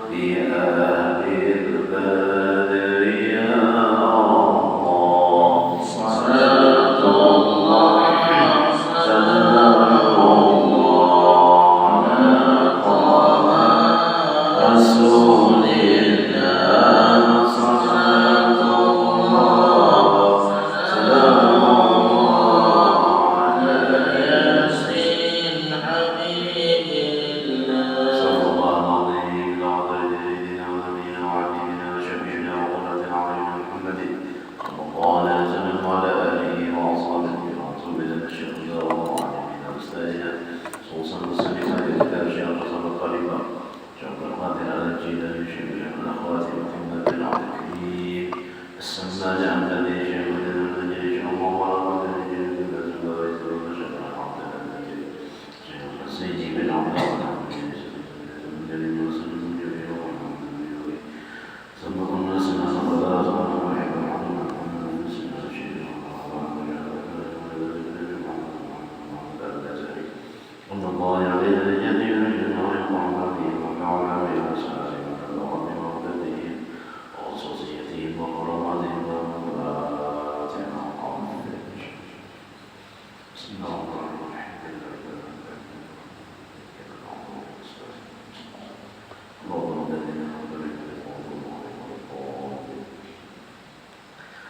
بأهل البدر يا الله صلاة الله سلام الله على طه رسول الله صلاة الله سلام الله على ياسين حبيب الله صلى الله عليه وعلى سيدنا ونبينا وحبيبنا وشفيعنا وقرة أعيننا محمد صلى الله عليه وسلم وعلى آله وأصحابه ورسوله الشيخ وعلمنا وأستاذنا خصوصا المسلمين لكتاب الشيخ حسن الخليفة شيخ القادر على الجيلاني شيخ الأخوات محمد بن عبد الكريم السمان الذي شيخ الذي شيخ الله وعلى سيدي بن عبد الله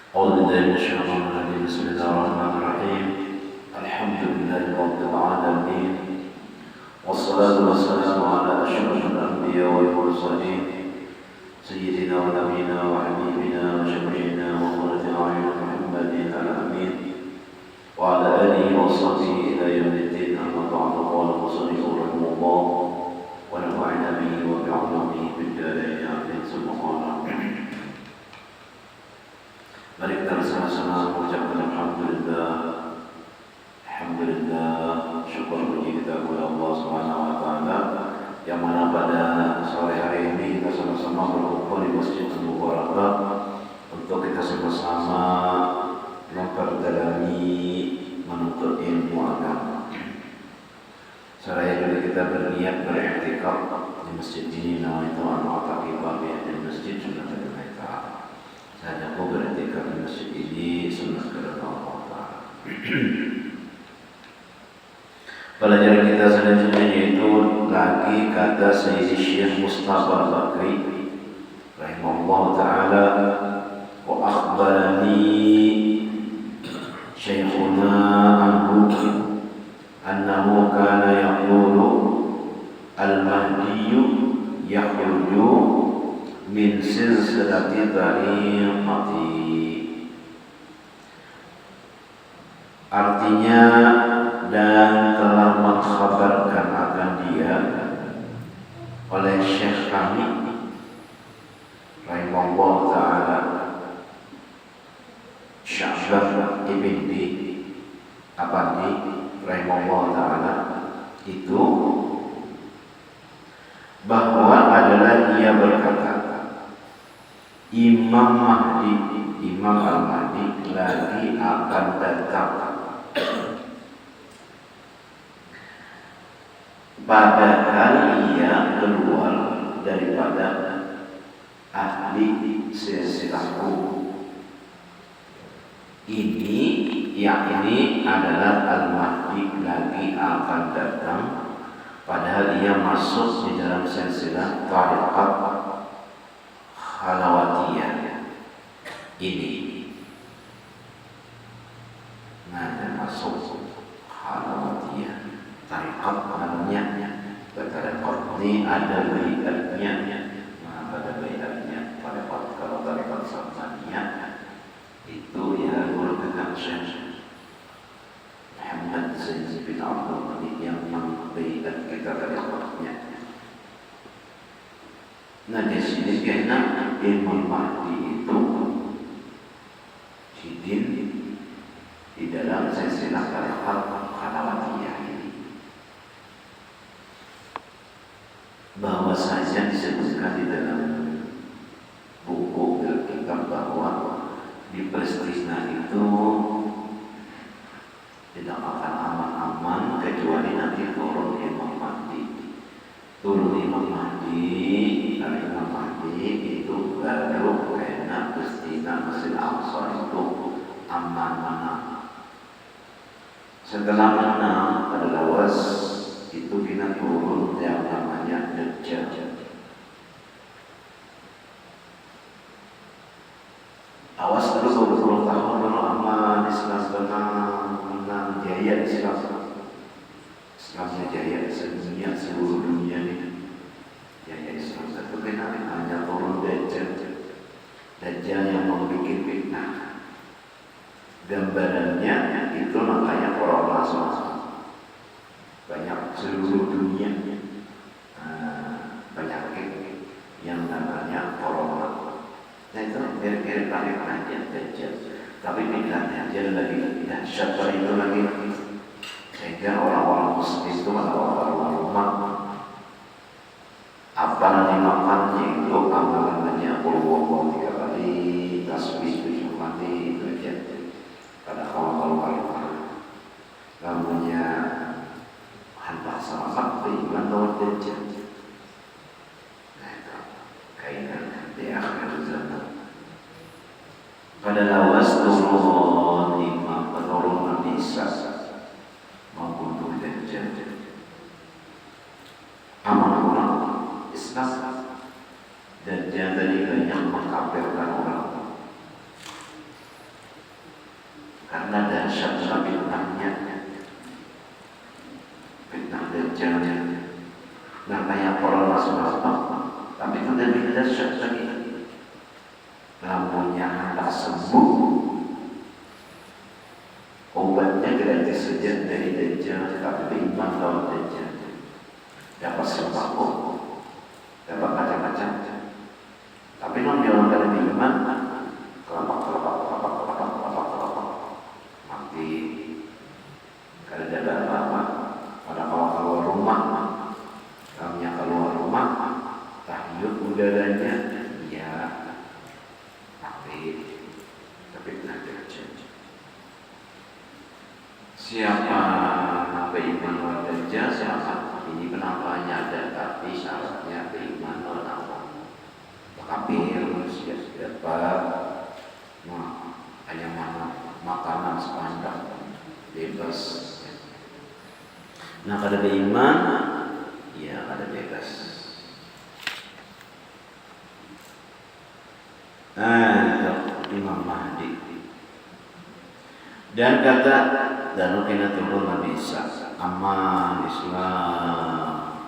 أعوذ بالله من الشيطان الرجيم بسم الله الرحمن الرحيم الحمد لله رب العالمين والصلاة والسلام على أشرف الأنبياء والمرسلين سيدنا ونبينا وحبيبنا وشفيعنا وقرة أعين محمد الأمين وعلى آله وصحبه إلى يوم الدين أما بعد قال المصنف رحمه الله ونفعنا به وبعلومه بالدارين آمين ثم قال mari kita bersama-sama mengucapkan alhamdulillah, alhamdulillah, syukur puji kita kepada Allah Subhanahu wa taala yang mana pada sore hari ini kita sama-sama berkumpul di Masjid Mubarakah untuk kita sama-sama memperdalami menuntut ilmu agama. Sore ini kita berniat beriktikaf di masjid ini, namanya Al-Mu'taqibah di masjid sudah kita. Saya aku beriktikaf di masjid ini sunnah kepada Allah Ta'ala. Pelajaran kita selanjutnya yaitu lagi kata Sayyidi Syekh Mustafa Bakri rahimahullah ta'ala wa akhbarani Syekhuna anhu annahu kana yaqulu al-mahdiyu yakhruju min silsilati tariqati. Artinya dan telah mengkhabarkan akan dia oleh Syekh kami rahimahullah ta'ala Sya'ban ibn Di Abadi rahimahullah ta'ala itu bahwa adalah dia berkata Imam Mahdi, Imam Al-Mahdi lagi akan datang. Padahal ia keluar daripada ahli silsilahku. Ini yakni adalah Al-Mahdi lagi akan datang. Padahal ia masuk di dalam silsilah tariqat Halawatiyah ini. Nah, dia masuk Halawatiyah tariqat namanya. Tariqat ini ada baiatnya. Nah, pada baiatnya tariqat, kalau tariqat Samaniyah itu ya merupakan Syekh Muhammad Zain bin Abdul Malik yang membaiat kita tariqatnya. Nah, di sini karena Imam Mahdi itu hidin di dalam silsilah tariqat Halawatiyah ini. Bahwasanya disebutkan di dalam buku kitab bahwa di Palestina itu tidak akan aman-aman kecuali nanti turun Imam Mahdi. Turun Imam Mahdi, Imam Setelah menang pada lawas itu kita turun yang namanya Dajjal. Awas dulu beberapa tahun lalu aman Islam menang jaya Islamnya jaya sedunia, seluruh dunia ini jaya Islam. Satu benar hanya turun Dajjal yang membuat fitnah. Gambarannya itu makanya corona banyak seluruh dunia penyakit yang namanya corona. Nah itu mirip-mirip aja Dajjal. Tapi pilihannya Dajjal lagi dahsyat itu lagi. Sehingga orang-orang Muslim itu orang-orang rumah apa nanti makannya itu amalannya puluh 3 kali, tasbih 7 kali itu aja. Pada kalau namanya hamba sama beriman lawan Dajjal. Nah itu kaitan di akhir zaman. Pada lawas turun imam penurun Nabi Isa membunuh Dajjal. Amanah Islam Dajjal tadi banyak mengkafirkan orang karena dahsyatnya fitnah Dajjalnya. Nah kayak orang Rasulullah, tapi itu lebih dahsyat lagi. Namunnya tak sembuh, obatnya gratis saja dari Dajjal, tapi beriman lawan Dajjal. Dapat sembako, dapat macam-macam. Tapi non yang kalau beriman, kelapak mati. Kalau ada apa-apa, pada keluar rumah, kamunya keluar rumah, tahyuk udaranya, ya mati. Tapi nanti aja. Siapa beriman lawan Dajjal, siapa? Ini penampakannya ada, tapi syaratnya beriman lawan Allah. Kafir manusia dapat hanya makanan sepandang bebas. Nah kalau beriman, ya ada bebas. Imam Mahdi. Dan kata dan kena turun Nabi Isa, aman Islam,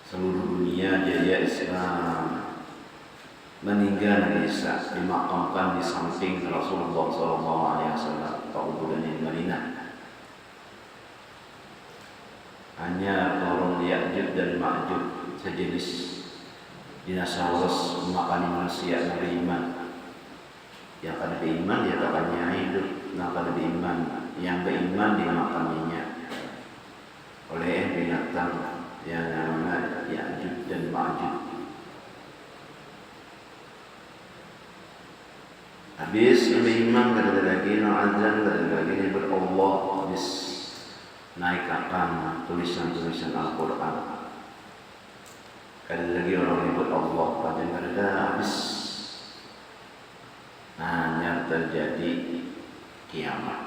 seluruh dunia jaya Islam. Meninggal Nabi Isa dimakamkan di samping Rasulullah SAW kuburan di Madinah. Hanya turun Ya'juj dan Ma'juj sejenis dinosaurus memakan manusia yang beriman. Yang kada beriman dia takkannya hidup. Yang kada beriman, yang beriman dimakaminya oleh binatang yang namanya Ya'juj dan Ma'juj. Habis beriman kada lagi azan, kada lagi berallah, habis naik akan tulisan-tulisan Al-Quran. Kada lagi orang nyebut Allah, pada kada habis. Hanya terjadi kiamat.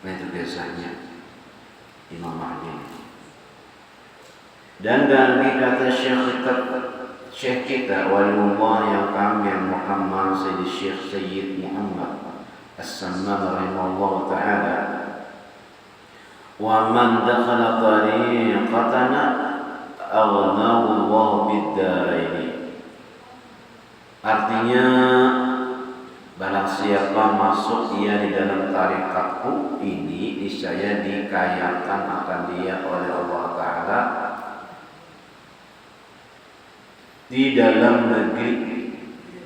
Nah itu biasanya Imam Mahdi. Dan lagi kata Syekh kita waliullah yang kami Muhammad Syekh Muhammad As-Samman rahimahullah ta'ala, wa man dakhala tariqatana aghnahu Allah bid-daraini. Artinya barang siapa masuk ia di dalam tarikatku ini, niscaya dikayakan akan dia oleh Allah Ta'ala di dalam negeri,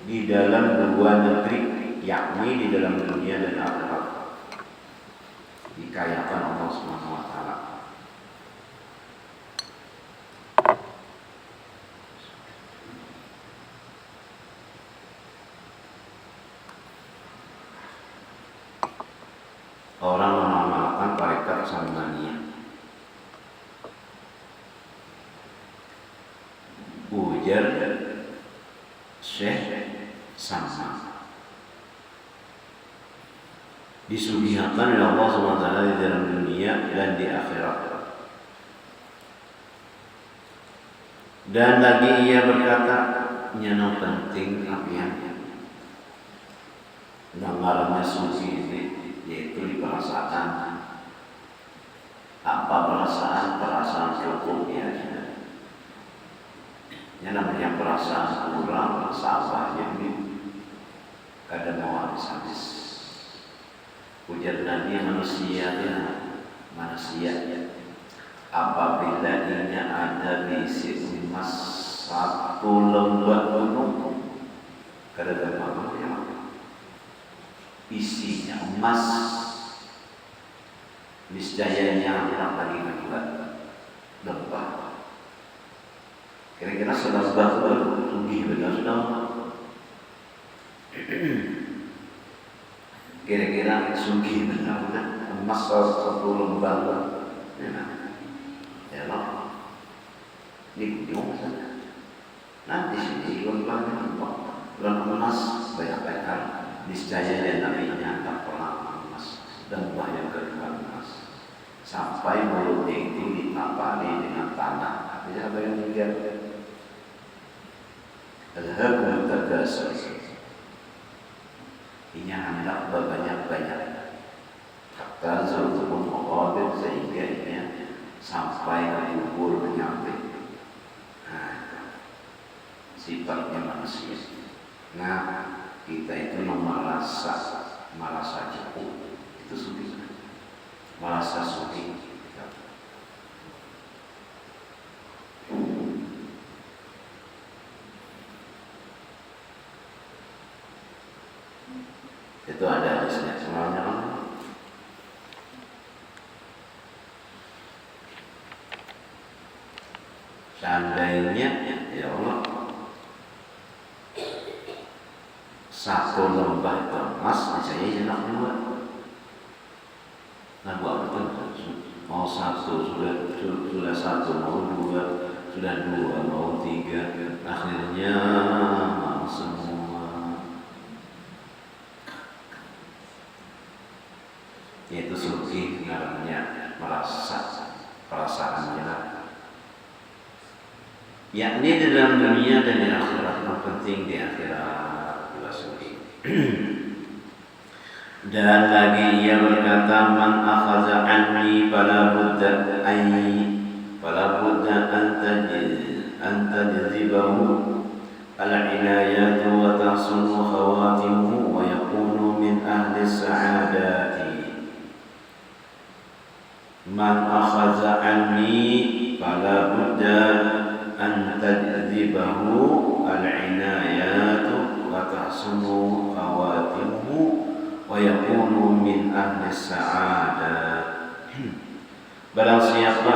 di dalam dua negeri, yakni di dalam dunia dan akhirat. Dikayakan Allah Subhanahu wa Ta'ala. Orang mengamalkan tarekat Sambaniyah. Ujar Syekh Samman. disugihakan oleh Allah SWT di dalam dunia dan di akhirat. Dan lagi ia berkata, nyana penting apian ngarannya suci ini, yaitu di perasaan. Apa perasaan? Perasaan cukup ya. Yang namanya perasaan kurang, sabar ini kadang mau habis-habis. Ujar Nabi, manusia apabila ia ada diisi emas satu lembar gunung, kadang apa ya? Isinya emas, niscayanya akan lagi membuat lembah. Kira-kira selembah lebih benar sudah. Kira-kira sugih benar-benar emas satu lembar, ya loh, di sana. Nah di sini lembahnya emas banyak-banyak. Niscaya dan nabinya tak pernah emas dan banyak kedua emas sampai mulutnya itu ditapani dengan tanah. Artinya apa yang dilihat? Al-hakum takasur. Ini hendak berbanyak-banyak. Kata Zulfun Muqabil sehingga ini sampai ke kubur menyampai. Nah, sifatnya manusia. Nah, kita itu merasa cukup, itu suci, merasa suci. Itu ada hadisnya semuanya. Seandainya ya Allah satu lembah emas saya enak dua. Nah buat apa? Mau satu sudah satu, mau dua sudah dua, mau tiga, akhirnya mau semua. Yaitu suci namanya perasaannya. Yakni di dalam dunia dan di akhirat, yang penting di akhirat juga suci. Dan lagi ia berkata, man akhadha anni fala budda an tajzibahu al-inayatu wa tahsunu khawatimuhu wa yakunu min ahli sa'adati. Man akhadha anni fala budda an tajzibahu al-inayatu wa tahsunu khawatimuhu wa yakunu min ahli sa'adah. Barang siapa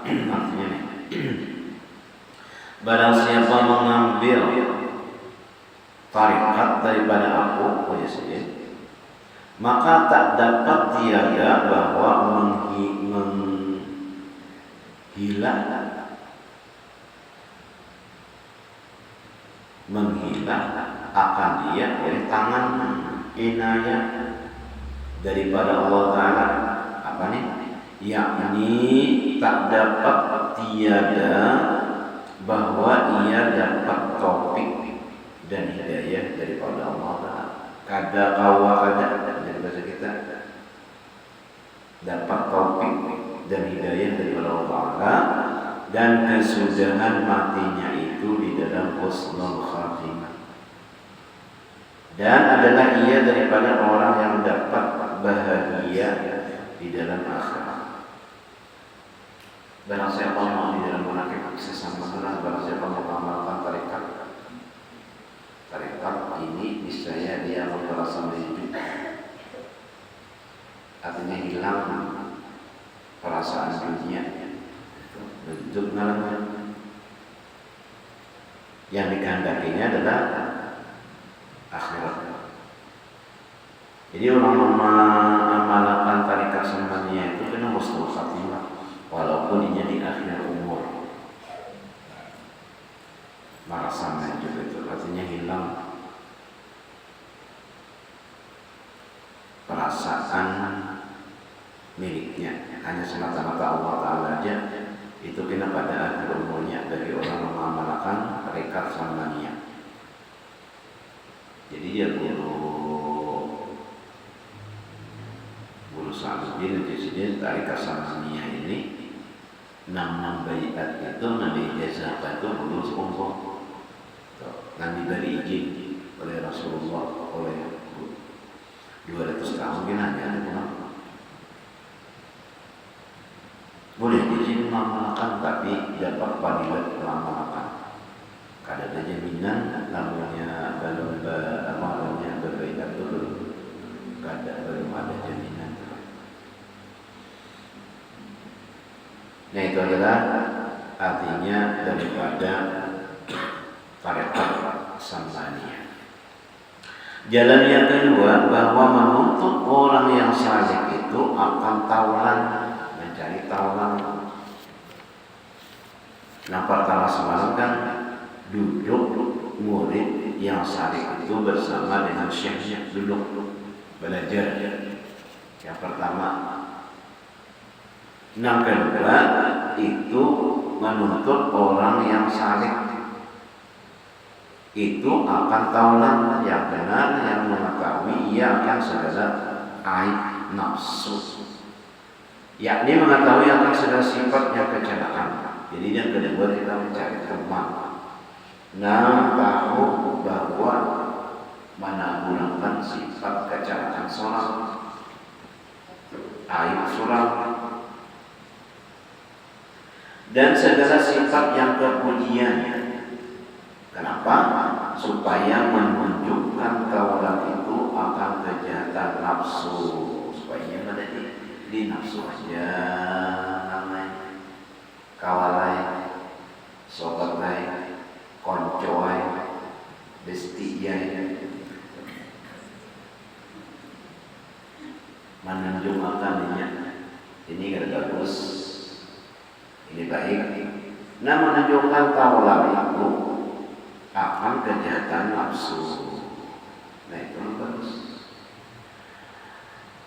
artinya nih, barang siapa mengambil tarikat daripada aku, maka tak dapat tiada bahwa menghilang akan dia oleh tangan inayah daripada Allah Ta'ala. Apa nih? Yakni tak dapat tiada bahwa ia dapat taufik dan hidayah daripada Allah Ta'ala. Kada kawa kada dari bahasa kita, dapat taufik dan hidayah daripada Allah Ta'ala, dan kesudahan matinya itu di dalam husnul khatimah. Dan adalah ia daripada orang yang dapat bahagia di dalam akhirat. Barang siapa mau di dalam munafik sesama sunnah, barang siapa mau mengamalkan tarikat ini, niscaya dia akan merasa hidup. Artinya hilang perasaan dunia, bentuk ngalangan. Yang dikehendakinya adalah akhirat. Jadi orang mengamalkan tarikat semuanya itu kena husnul khatimah, walaupun ini di akhir umur. Marasannya juga itu artinya hilang perasaan hanya semata-mata Allah Ta'ala aja, itu kena pada akhir umurnya dari orang mengamalkan tarikat Salmaniyah. Jadi dia guru Sa'aduddin Al-Jazidin tarikat Salmaniyah ini, nama baiat itu, nabi ijazah itu lulus umroh dan diberi izin oleh Rasulullah oleh 200 tahun kan hanya ada boleh izin mengamalkan, tapi dapat fadilat mengamalkan. Kada ada jaminan namanya belum amalannya berbeda dulu, belum ada jaminan. Nah itu adalah artinya daripada tarekat Salmaniyah. Jalan yang kedua, bahwa menuntut orang yang saleh itu akan taulan, mencari taulan. Nah pertama semalam kan duduk murid yang saleh itu bersama dengan syekh duduk belajar. Yang pertama. Yang kedua itu menuntut orang yang saleh itu akan taulan yang benar, yang mengetahui ia akan segala aib nafsu, yakni mengetahui akan segala sifat yang kecelakaan. Jadi yang kedua kita mencari teman, nah tahu bahwa menanggulangan sifat kecelakaan seorang, aib seorang, dan segala sifat yang kemudiannya. Kenapa? Supaya menunjukkan taulan itu akan kejahatan nafsu, supaya ada di nafsu aja namanya kawalai, sobatai, koncoai, bestiyai, menunjukkan ini kada bagus, ini baik. Nah menunjukkan taulan itu akan kejahatan nafsu. Nah itu bagus.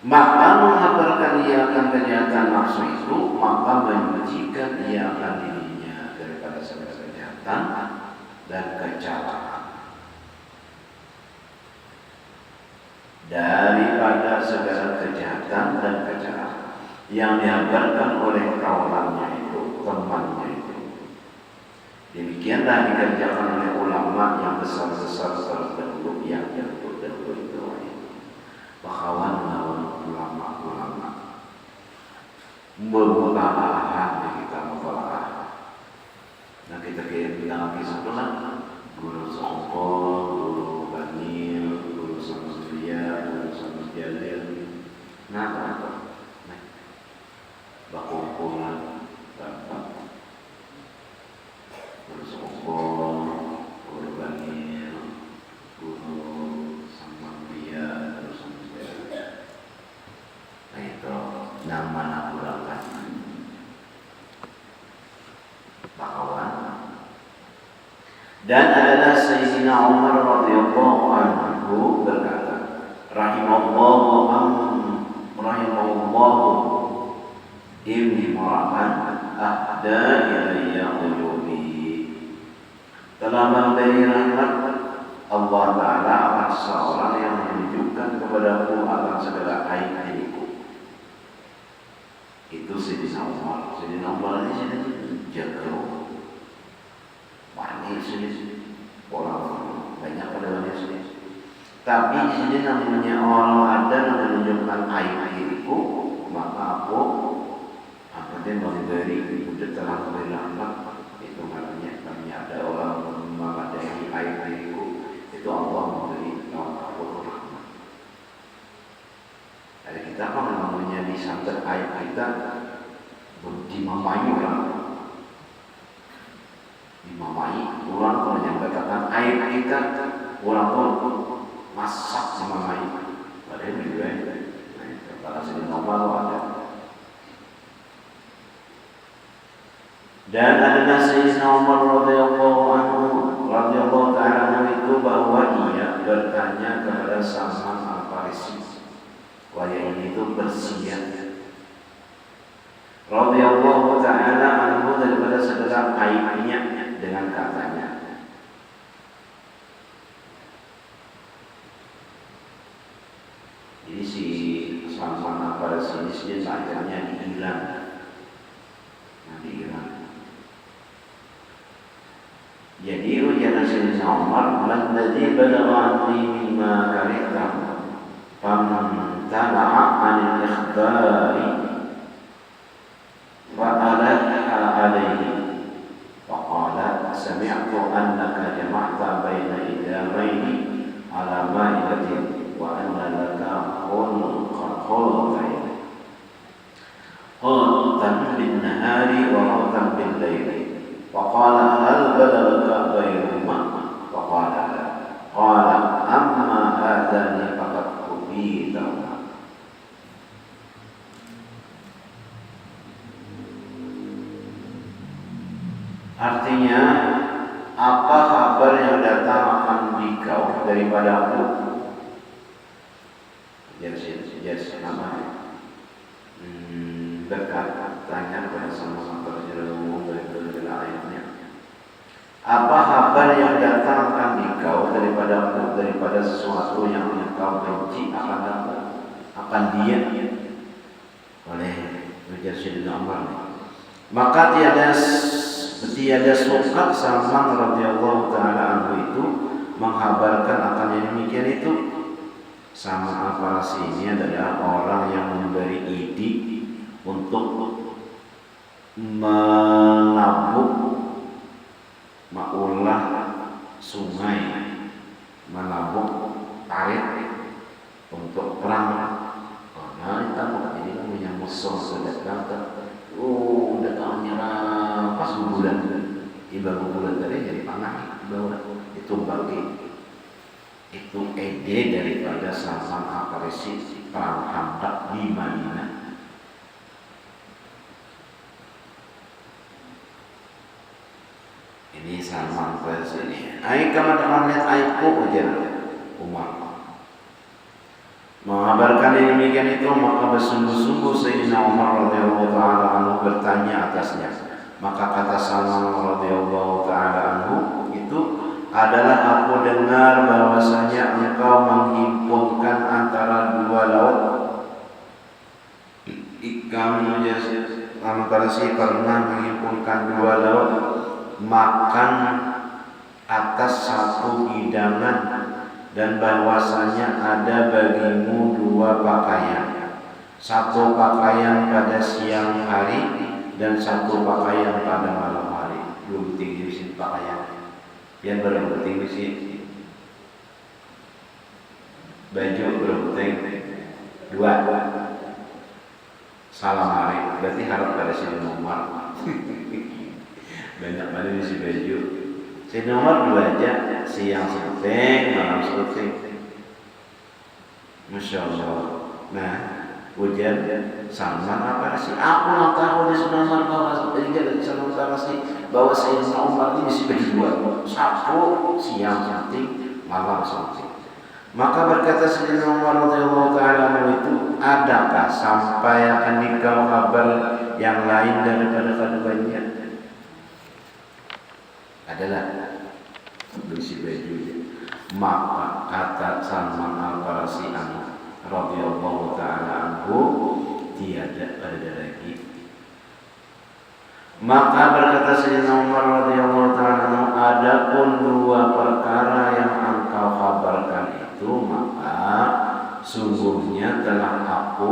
Maka mengabarkan ia akan kejahatan nafsu itu, maka menyucikan ia akan dirinya daripada segala kejahatan dan kecelakaan. Daripada segala kejahatan dan kecelakaan yang diabarkan oleh kawannya itu, temannya itu. Demikianlah dikerjakan oleh ulama yang besar-besar terdahulu, yang terdahulu itu. Bakawan lawan ulama-ulama bermutalaah di kita mutalaah. Nah kita bilang lagi setelah guru Songko, guru Banil, guru Samsudria, guru Samsudjalil. Nah bakumpulan dapat guru Songko, guru Banil, guru Samsudria, guru Samsudjalil. Nah itu nama nabulakan bakawan. Dan adalah Sayyidina Umar radhiyallahu anhu berkata, rahimahullahu ibni Mar'an ahda ilayya uyubi. Telah memberi rahmat Allah Ta'ala akan seorang yang menunjukkan kepadaku akan segala aib diriku. Itu Sayyidina Umar. Sayyidina Umar ini sini jago. Banyak sini orang banyak pada banyak sini. Tapi di sini namanya orang ada yang menunjukkan aib diriku, maka aku dia memberi udah telah memberi rahmat. Itu namanya ada orang memadai aib diriku, itu Allah memberi aku rahmat. Ada kita apa namanya disantet aib kita dimamai orang. Dimamai orang kalau menyampaikan aib kita, orang pun masak memamai. Padahal juga kalau sedih normal ada. Dan adalah Sayyidina Umar radhiyallahu ta'ala itu bahwa ia bertanya kepada Salman Al-Farisi, wahai ini itu bersiap radhiyallahu ta'ala anhu daripada segala aibnya dengan katanya. Jadi si Salman Al-Farisi ini akhirnya dihilang. Jadi ujar Sayyidina Umar, "Man ladzi balagha anni mimma karihta famtana'a 'anil ikhbari wa alaha 'alayhi." Faqala, "Sami'tu annaka jama'ta baina idamaini 'ala ma'idatin wa anna laka khulqatain. Khulqatan bin nahari wa khulqatan bil laili." Faqala, "Hal balagaka ghayruma?" Faqala, "La." Qala, "Amma hadzani faqad kubitahuma." Artinya, apa kabar yang datang akan dikau daripada aku? Yes, namanya berkata, tanya kepada sama berjalan umum daripada ayatnya. Apa kabar yang datang akan dikau daripada aku, daripada sesuatu yang engkau benci akan dia oleh ujar Sayyidina Umar. Maka tiada suka Salman radhiyallahu ta'ala anhu itu menghabarkan akan yang demikian itu. Salman Al-Farisi ini adalah orang yang memberi ide untuk menabuk maulah sungai, menabuk air untuk perang. Karena kita jadi punya musuh sedang datang menyerang pas bulan, ibarat bulan tadi jadi panah, itu bagi itu ide daripada Salman Al-Farisi perang Khandaq di Madinah. Ini Salman Al-Farisi ini. Ai kamu teman lihat aiku ujar Umar. Mengabarkan yang demikian itu, maka bersungguh-sungguh Sayyidina Umar radhiyallahu ta'ala anhu bertanya atasnya. Maka kata Salman radhiyallahu ta'ala anhu itu adalah, aku dengar bahwasanya engkau menghimpunkan antara dua laut. Kamu antara si pernah menghimpunkan dua laut, makan atas satu hidangan, dan bahwasanya ada bagimu dua pakaian, satu pakaian pada siang hari dan satu pakaian pada malam hari. Belum tinggi di pakaian. Yang berpenting di sini baju berpenting dua. Salam hari berarti harap pada sini nomor banyak mana di si baju. Si nomor dua aja, siang sepenting, malam sepenting. Masya Allah. Nah, ujian Salman apa sih? Aku nggak tahu di nomor bahwa Sayyidina Umar ini mesti bagi dua, satu siang sepenting, malam sepenting. Maka berkata Sayyidina Umar radhiyallahu ta'ala itu, adakah sampai akan dikau kabar yang lain daripada keduanya? Adalah berisi bajunya. Maka kata Salman Al-Farisi radhiyallahu ta'ala anhu, tiada ada lagi. Maka berkata Sayyidina Umar radhiyallahu ta'ala anhu, adapun dua perkara yang engkau kabarkan itu, maka sungguhnya telah aku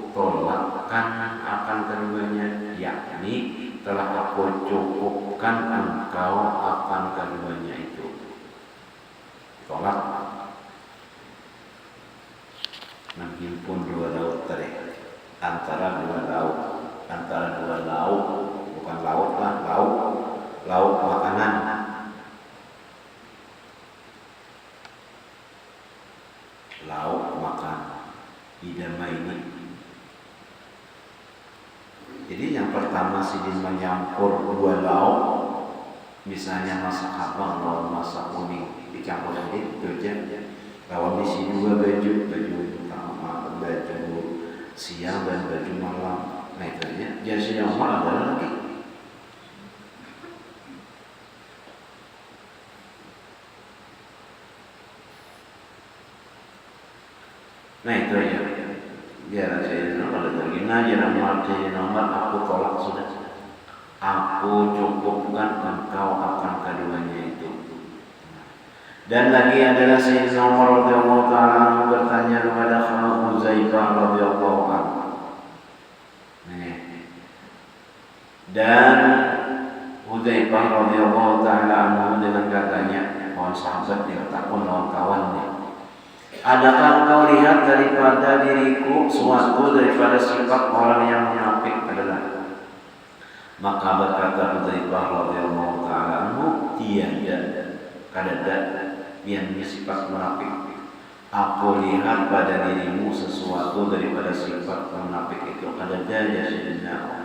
tolakkan akan keduanya, yakni telah aku cukupkan engkau akan keduanya itu. Tolak menghimpun dua laut tadi, antara dua laut, bukan laut lah, laut makanan. Lauk makan idama ini. Jadi yang pertama sidin menyampur dua lauk, misalnya masak abang lawan masak kuning dicampur itu aja. Lawan isi dua baju utama, baju siang dan baju malam. Nah itu ya. Jadi Sayyidina Umar adalah laki. Nah itu ya. Biar Sayyidina Umar lagi. Nah Sayyidina Umar aku tolak sudah. Aku cukupkan engkau akan keduanya itu. Dan lagi adalah Sayyidina Umar radhiyallahu taala bertanya kepada Huzaifah radhiyallahu anhu. Dan Huzaifah radhiyallahu taala anhu dengan katanya, "Mohon sahabat dia takut lawan kawannya. Adakah engkau lihat daripada diriku suatu daripada sifat orang yang munafik adalah?" Maka berkata Huzaifah radhiyallahu taala anhu, "Tiada, kadada yang sifat munafik. Aku lihat pada dirimu sesuatu daripada sifat munafik itu." Kadada ya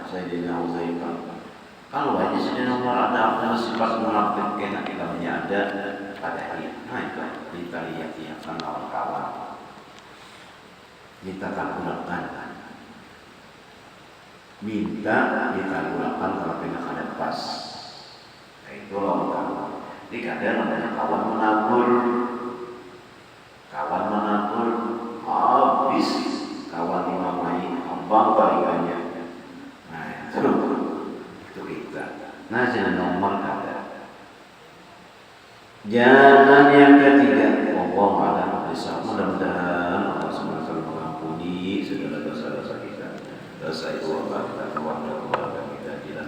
Sayyidina Huzaifah. Kalau aja Sayyidina Umar ada sifat munafik kena kitanya ada pada dia. Nah itu kita lihat ya kan kawan-kawan. Kita tak gunakan. Minta kita gunakan kalau kena kada pas. Itu lawan kawan. Jadi kadang namanya kawan menabur. Kawan menabur habis kawan dimamai abang balikannya. Nah itu kita. Nah jangan nomor kada. Jangan yang ketiga. Allah alam bisa. Mudah-mudahan Allah SWT mengampuni segala dosa-dosa kita. Dosa itu Allah kita keluar dari keluarga kita.